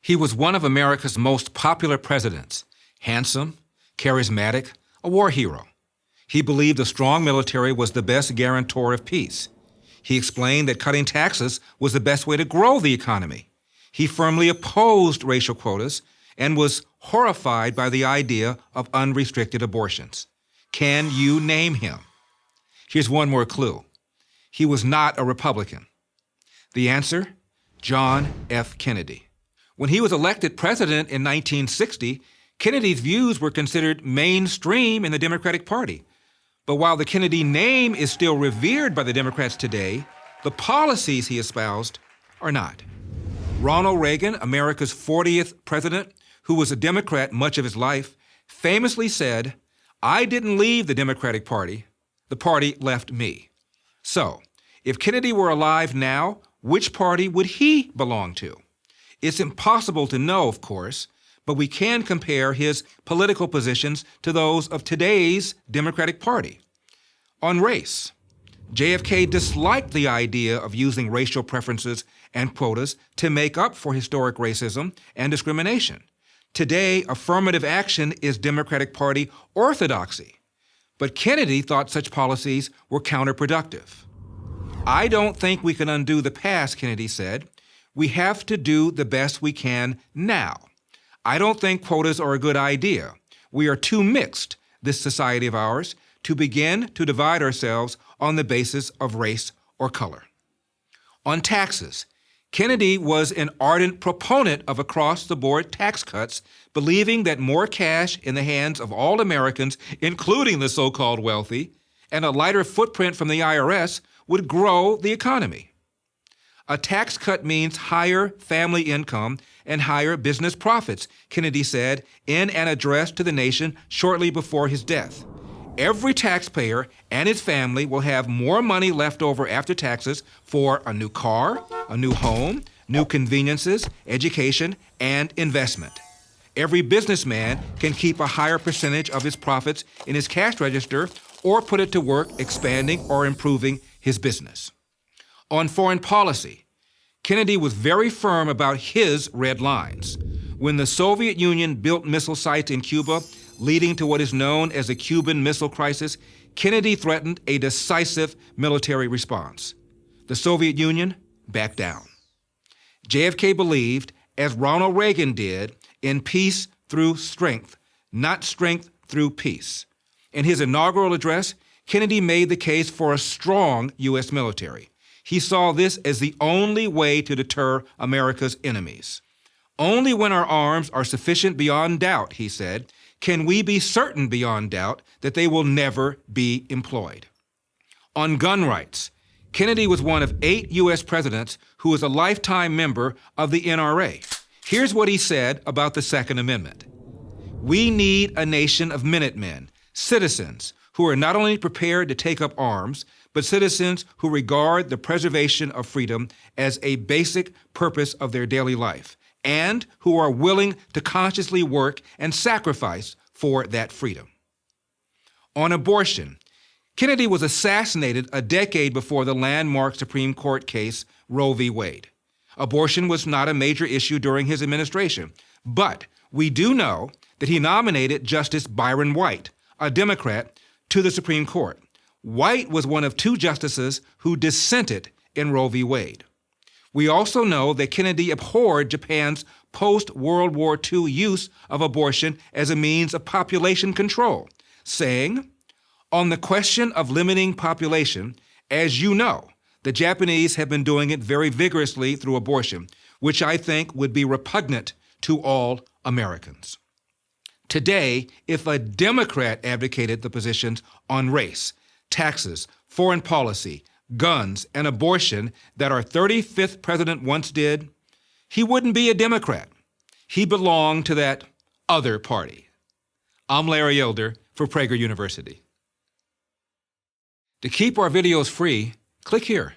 He was one of America's most popular presidents, handsome, charismatic, a war hero. He believed a strong military was the best guarantor of peace. He explained that cutting taxes was the best way to grow the economy. He firmly opposed racial quotas and was horrified by the idea of unrestricted abortions. Can you name him? Here's one more clue. He was not a Republican. The answer? John F. Kennedy. When he was elected president in 1960, Kennedy's views were considered mainstream in the Democratic Party. But while the Kennedy name is still revered by the Democrats today, the policies he espoused are not. Ronald Reagan, America's 40th president, who was a Democrat much of his life, famously said, "I didn't leave the Democratic Party. The party left me." So, if Kennedy were alive now, which party would he belong to? It's impossible to know, of course, but we can compare his political positions to those of today's Democratic Party. On race, JFK disliked the idea of using racial preferences and quotas to make up for historic racism and discrimination. Today, affirmative action is Democratic Party orthodoxy, but Kennedy thought such policies were counterproductive. "I don't think we can undo the past," Kennedy said. "We have to do the best we can now. I don't think quotas are a good idea. We are too mixed, this society of ours, to begin to divide ourselves on the basis of race or color." On taxes, Kennedy was an ardent proponent of across-the-board tax cuts, believing that more cash in the hands of all Americans, including the so-called wealthy, and a lighter footprint from the IRS would grow the economy. A tax cut means higher family income and higher business profits, Kennedy said in an address to the nation shortly before his death. Every taxpayer and his family will have more money left over after taxes for a new car, a new home, new conveniences, education, and investment. Every businessman can keep a higher percentage of his profits in his cash register or put it to work expanding or improving his business. On foreign policy, Kennedy was very firm about his red lines. When the Soviet Union built missile sites in Cuba, leading to what is known as the Cuban Missile Crisis, Kennedy threatened a decisive military response. The Soviet Union backed down. JFK believed, as Ronald Reagan did, in peace through strength, not strength through peace. In his inaugural address, Kennedy made the case for a strong U.S. military. He saw this as the only way to deter America's enemies. "Only when our arms are sufficient beyond doubt," he said, "can we be certain beyond doubt that they will never be employed." On gun rights, Kennedy was one of 8 U.S. presidents who was a lifetime member of the NRA. Here's what he said about the Second Amendment. "We need a nation of Minutemen, citizens who are not only prepared to take up arms, but citizens who regard the preservation of freedom as a basic purpose of their daily life, and who are willing to consciously work and sacrifice for that freedom." On abortion, Kennedy was assassinated a decade before the landmark Supreme Court case Roe v. Wade. Abortion was not a major issue during his administration, but we do know that he nominated Justice Byron White, a Democrat, to the Supreme Court. White was one of 2 justices who dissented in Roe v. Wade. We also know that Kennedy abhorred Japan's post-World War II use of abortion as a means of population control, saying, "On the question of limiting population, as you know, the Japanese have been doing it very vigorously through abortion, which I think would be repugnant to all Americans." Today, if a Democrat advocated the positions on race, taxes, foreign policy, guns, and abortion that our 35th president once did, he wouldn't be a Democrat. He belonged to that other party. I'm Larry Elder for Prager University. To keep our videos free, click here.